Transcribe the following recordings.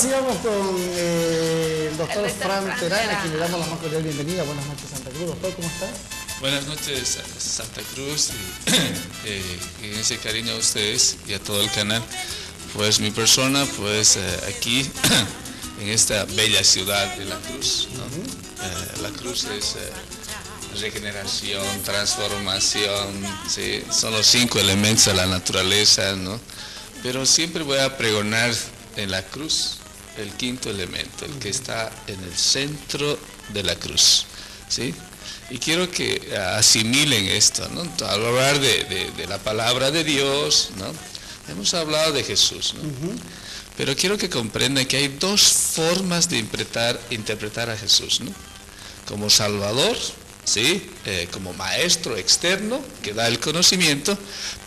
sí vamos con el doctor Fran Terán, a quien le damos la más cordial bienvenida. Buenas noches, Santa Cruz. Doctor, ¿cómo está? Buenas noches, Santa Cruz, y ese cariño a ustedes y a todo el canal. Pues mi persona, pues aquí, en esta bella ciudad de La Cruz, ¿no? La Cruz es regeneración, transformación, ¿sí? Son los 5 elementos de la naturaleza, ¿no? Pero siempre voy a pregonar en la cruz el 5.º elemento, el que está en el centro de la cruz, ¿sí? Y quiero que asimilen esto, ¿no? Al hablar de la palabra de Dios, ¿no? Hemos hablado de Jesús, ¿no? Pero quiero que comprendan que hay 2 formas de interpretar a Jesús, ¿no? Como Salvador, ¿sí? Como maestro externo que da el conocimiento,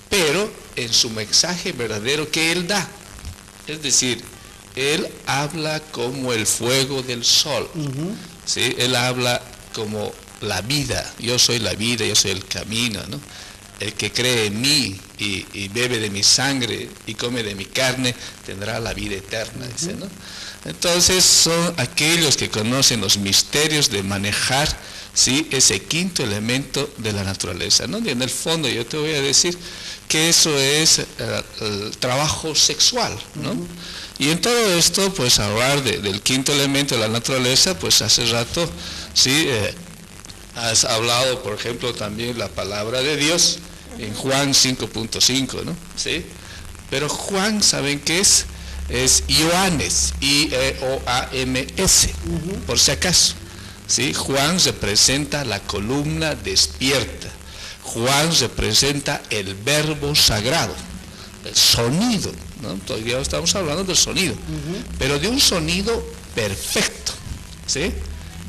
pero en su mensaje verdadero que Él da. Es decir, Él habla como el fuego del sol, ¿sí? Él habla como la vida. Yo soy la vida, yo soy el camino, ¿no? El que cree en mí y bebe de mi sangre y come de mi carne tendrá la vida eterna, dice, ¿no? Entonces son aquellos que conocen los misterios de manejar, ¿sí? Ese 5.º elemento de la naturaleza, ¿no? Y en el fondo yo te voy a decir que eso es el trabajo sexual, ¿no? Y en todo esto, pues hablar del 5.º elemento de la naturaleza, pues hace rato, ¿sí? Has hablado, por ejemplo, también la palabra de Dios en Juan 5.5, ¿no? ¿Sí? Pero Juan, ¿saben qué es? Es Ioannes, I-E-O-A-M-S, por si acaso, ¿sí? Juan representa la columna despierta. Juan representa el verbo sagrado, el sonido, ¿no? Todavía estamos hablando del sonido, pero de un sonido perfecto, ¿sí?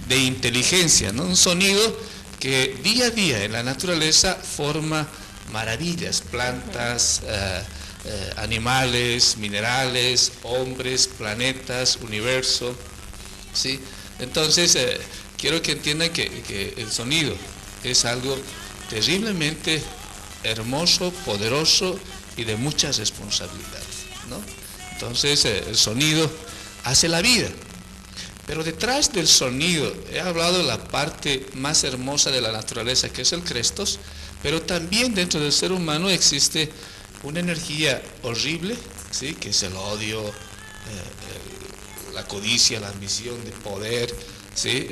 De inteligencia, ¿no? Un sonido que día a día en la naturaleza forma maravillas, plantas, animales, minerales, hombres, planetas, universo, ¿sí? Entonces, quiero que entiendan que el sonido es algo terriblemente hermoso, poderoso y de mucha responsabilidad, ¿no? Entonces, el sonido hace la vida. Pero detrás del sonido, he hablado de la parte más hermosa de la naturaleza, que es el Crestos, pero también dentro del ser humano existe una energía horrible, ¿sí? Que es el odio, la codicia, la ambición de poder, ¿sí?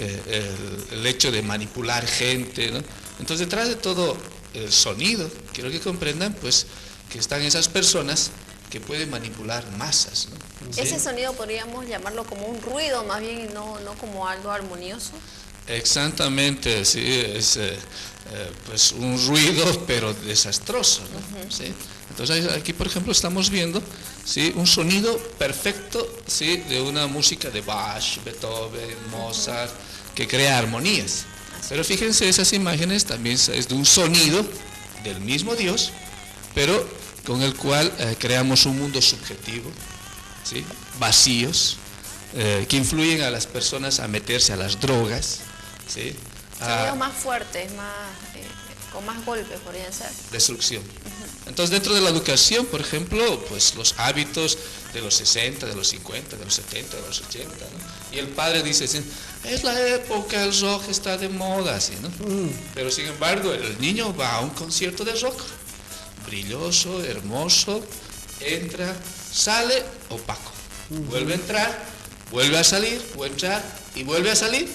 El hecho de manipular gente, ¿no? Entonces, detrás de todo el sonido, quiero que comprendan, pues, que están esas personas que pueden manipular masas, ¿no? ¿Sí? Ese sonido podríamos llamarlo como un ruido, más bien, y no como algo armonioso. Exactamente, sí, es pues un ruido, pero desastroso, ¿no? ¿Sí? Entonces aquí, por ejemplo, estamos viendo, ¿sí? Un sonido perfecto, ¿sí? De una música de Bach, Beethoven, Mozart, que crea armonías. Pero fíjense, esas imágenes también es de un sonido del mismo Dios, pero con el cual creamos un mundo subjetivo, ¿sí? Vacíos, que influyen a las personas a meterse a las drogas, ¿sí? Sonidos más fuertes, con más golpes podrían ser. Destrucción. Entonces, dentro de la educación, por ejemplo, pues los hábitos de los 60, de los 50, de los 70, de los 80, ¿no? Y el padre dice, es la época, el rock está de moda, así, ¿no? Pero sin embargo, el niño va a un concierto de rock, brilloso, hermoso, entra, sale, opaco, vuelve a entrar, vuelve a salir, vuelve a entrar y vuelve a salir,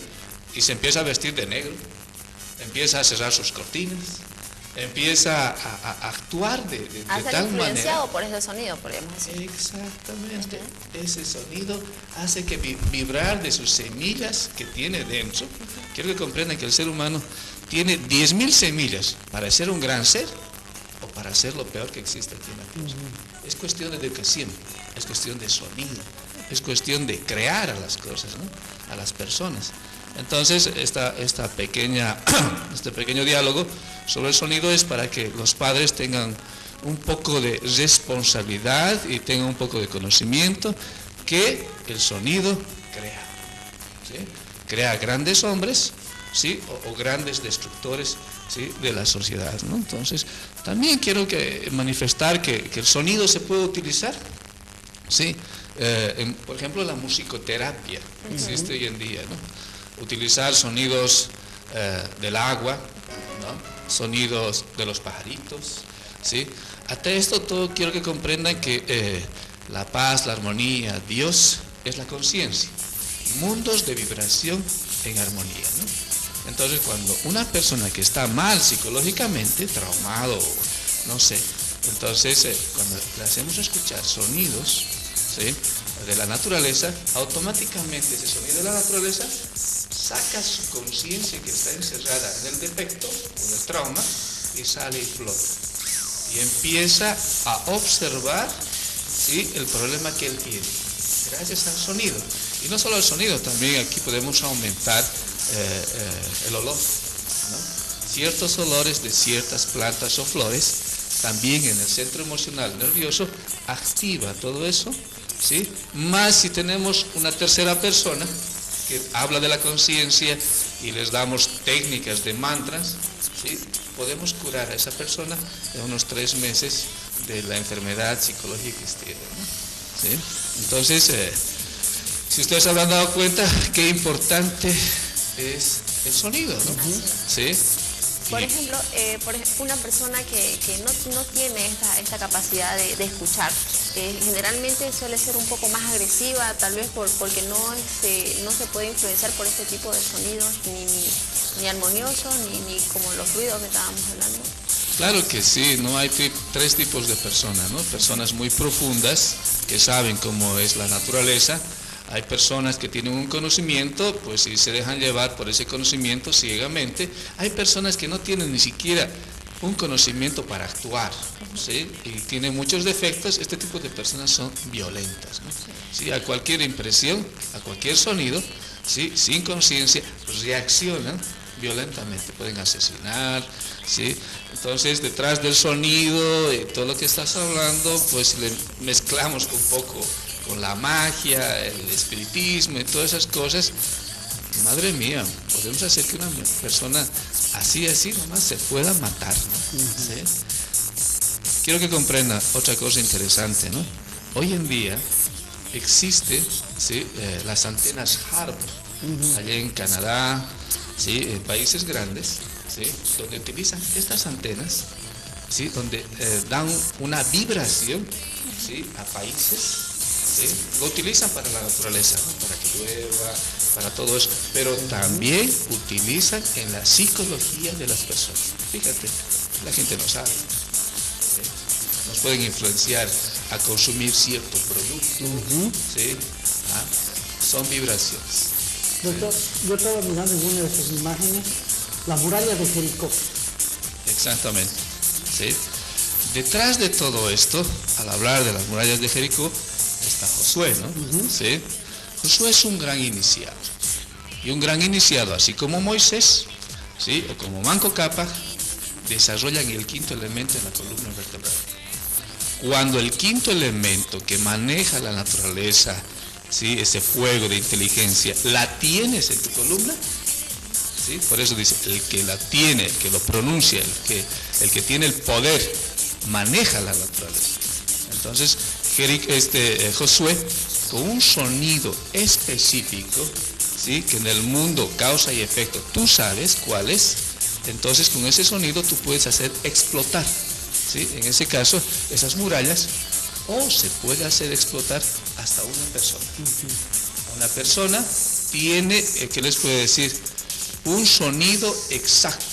y se empieza a vestir de negro, empieza a cerrar sus cortinas, empieza a actuar de tal manera. Influenciado por ese sonido, podríamos decir. Exactamente, ese sonido hace que vibrar de sus semillas que tiene dentro. Quiero que comprendan que el ser humano tiene 10.000 semillas para ser un gran ser o para ser lo peor que existe aquí en la tierra. Es cuestión de educación, es cuestión de sonido, es cuestión de crear a las cosas, ¿no? A las personas. Entonces, este pequeño diálogo sobre el sonido es para que los padres tengan un poco de responsabilidad y tengan un poco de conocimiento que el sonido crea, ¿sí? Crea grandes hombres, ¿sí? o grandes destructores, ¿sí? De la sociedad, ¿no? Entonces, también quiero manifestar que el sonido se puede utilizar, ¿sí? por ejemplo, la musicoterapia existe hoy en día, ¿no? Utilizar sonidos del agua, ¿no? Sonidos de los pajaritos, ¿sí? Hasta esto todo quiero que comprendan que la paz, la armonía, Dios es la conciencia, mundos de vibración en armonía, ¿no? Entonces, cuando una persona que está mal psicológicamente, traumado, no sé, entonces cuando le hacemos escuchar sonidos, ¿sí?, de la naturaleza, automáticamente ese sonido de la naturaleza saca su conciencia que está encerrada en el defecto, en el trauma, y sale y flota. Y empieza a observar, ¿sí?, el problema que él tiene, gracias al sonido. Y no solo el sonido, también aquí podemos aumentar el olor, ¿no? Ciertos olores de ciertas plantas o flores, también en el centro emocional nervioso, activa todo eso, ¿sí? Más si tenemos una tercera persona que habla de la conciencia y les damos técnicas de mantras, ¿sí?, podemos curar a esa persona en unos 3 meses de la enfermedad psicológica que tiene, ¿no? ¿Sí? Entonces, si ustedes habrán dado cuenta qué importante es el sonido, ¿no? ¿Sí? Por ejemplo, una persona que no tiene esta capacidad de escuchar, generalmente suele ser un poco más agresiva, tal vez porque no se puede influenciar por este tipo de sonidos, ni armoniosos, ni como los ruidos que estábamos hablando. Claro que sí, no hay 3 tipos de personas, ¿no? Personas muy profundas que saben cómo es la naturaleza. Hay personas que tienen un conocimiento, pues y se dejan llevar por ese conocimiento ciegamente. Hay personas que no tienen ni siquiera un conocimiento para actuar, ¿sí?, y tienen muchos defectos. Este tipo de personas son violentas, ¿no? ¿Sí? A cualquier impresión, a cualquier sonido, ¿sí?, sin conciencia, reaccionan violentamente, pueden asesinar, ¿sí? Entonces, detrás del sonido y todo lo que estás hablando, pues le mezclamos un poco con la magia, el espiritismo y todas esas cosas. Madre mía, podemos hacer que una persona así nomás se pueda matar, ¿no? ¿Sí? Quiero que comprenda otra cosa interesante, ¿no? Hoy en día existe, ¿sí?, las antenas HARP, allá en Canadá, ¿sí?, en países grandes, ¿sí?, donde utilizan estas antenas, ¿sí?, donde dan una vibración, ¿sí?, a países, ¿sí?, lo utilizan para la naturaleza, ¿no?, para que llueva, para todo eso, pero también utilizan en la psicología de las personas. Fíjate, la gente no sabe, ¿sí?, nos pueden influenciar a consumir cierto producto, ¿sí?, son vibraciones. Doctor, yo estaba mirando en una de sus imágenes la muralla de Jericó. Exactamente, ¿sí? Detrás de todo esto, al hablar de las murallas de Jericó, está Josué, ¿no? ¿Sí? Josué es un gran iniciado. Y un gran iniciado, así como Moisés, ¿sí?, o como Manco Cápac, desarrollan el 5.º elemento en la columna vertebral. Cuando el 5.º elemento que maneja la naturaleza, ¿sí?, ese fuego de inteligencia, la tienes en tu columna, ¿sí?, por eso dice, el que la tiene, el que lo pronuncia, el que tiene el poder, maneja la naturaleza. Entonces, Josué, con un sonido específico, ¿sí?, que en el mundo causa y efecto, tú sabes cuál es, entonces con ese sonido tú puedes hacer explotar, ¿sí?, en ese caso, esas murallas, o se puede hacer explotar hasta una persona. Una persona tiene, ¿qué les puedo decir?, un sonido exacto,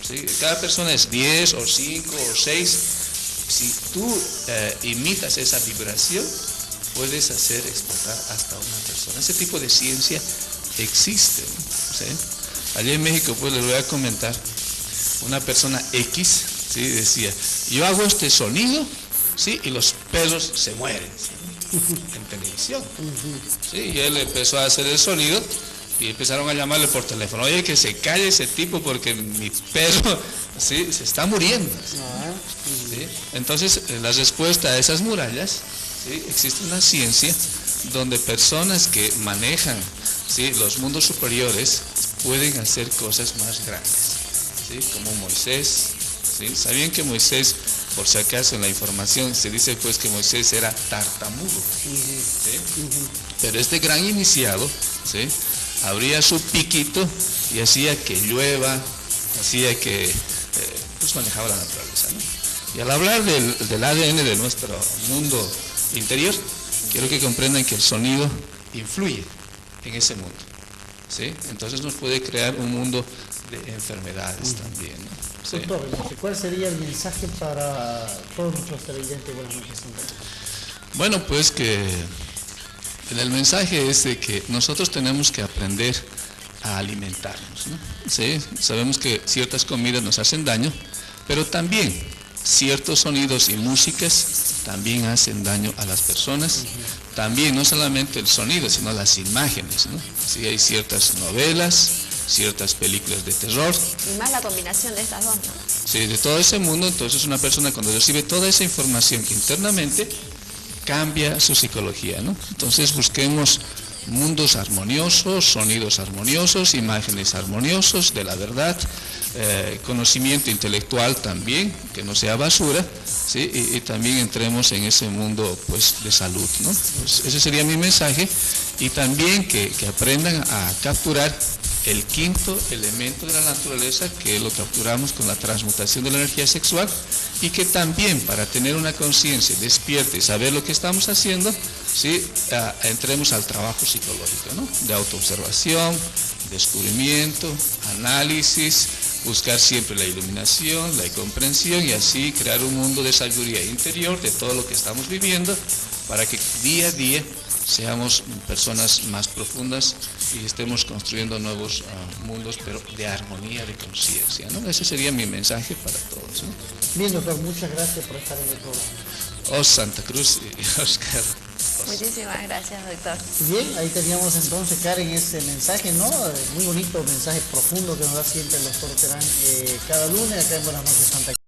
¿sí? Cada persona es 10 o 5 o 6. Si tú imitas esa vibración, puedes hacer explotar hasta una persona. Ese tipo de ciencia existe, ¿sí? Allá en México, pues les voy a comentar, una persona X, ¿sí?, decía, yo hago este sonido, ¿sí?, y los perros se mueren, ¿sí?, en televisión, ¿sí? Y él empezó a hacer el sonido y empezaron a llamarle por teléfono, oye, que se calle ese tipo porque mi perro, ¿sí?, se está muriendo, ¿sí? Entonces, la respuesta a esas murallas, ¿sí?, existe una ciencia donde personas que manejan, ¿sí?, los mundos superiores pueden hacer cosas más grandes, ¿sí?, como Moisés, ¿sí? ¿Sabían que Moisés por si acaso en la información se dice pues que Moisés era tartamudo, ¿sí? Pero este gran iniciado, ¿sí?, abría su piquito y hacía que llueva, hacía que pues manejaba la naturaleza, ¿no? Y al hablar del ADN de nuestro mundo interior, quiero que comprendan que el sonido influye en ese mundo, ¿sí? Entonces nos puede crear un mundo de enfermedades también, ¿no? ¿Sí? Doctor, ¿cuál sería el mensaje para todos nuestros televidentes? Buenas noches, Santa Cruz. Bueno, pues que el mensaje es de que nosotros tenemos que aprender a alimentarnos, ¿no? ¿Sí? Sabemos que ciertas comidas nos hacen daño, pero también ciertos sonidos y músicas también hacen daño a las personas. También no solamente el sonido, sino las imágenes, ¿no? Sí, hay ciertas novelas, ciertas películas de terror. Y más la combinación de estas dos, ¿no? Sí, de todo ese mundo. Entonces una persona cuando recibe toda esa información que internamente cambia su psicología, ¿no? Entonces busquemos mundos armoniosos, sonidos armoniosos, imágenes armoniosos de la verdad, conocimiento intelectual también, que no sea basura, ¿sí? Y también entremos en ese mundo pues de salud, ¿no? Pues ese sería mi mensaje, y también que aprendan a capturar el quinto elemento de la naturaleza, que lo capturamos con la transmutación de la energía sexual, y que también para tener una conciencia despierta y saber lo que estamos haciendo, ¿sí?, entremos al trabajo psicológico, ¿no?, de autoobservación, descubrimiento, análisis, buscar siempre la iluminación, la comprensión, y así crear un mundo de sabiduría interior de todo lo que estamos viviendo, para que día a día seamos personas más profundas y estemos construyendo nuevos mundos, pero de armonía, de conciencia, ¿no? Ese sería mi mensaje para todos, ¿no? Bien, doctor, muchas gracias por estar en el programa. Oh, Santa Cruz y Oscar. Muchísimas gracias, doctor. Bien, ahí teníamos entonces, Karen, ese mensaje, ¿no? Muy bonito, mensaje profundo que nos da siempre el doctor Terán cada lunes acá en Buenas Noches, Santa Cruz.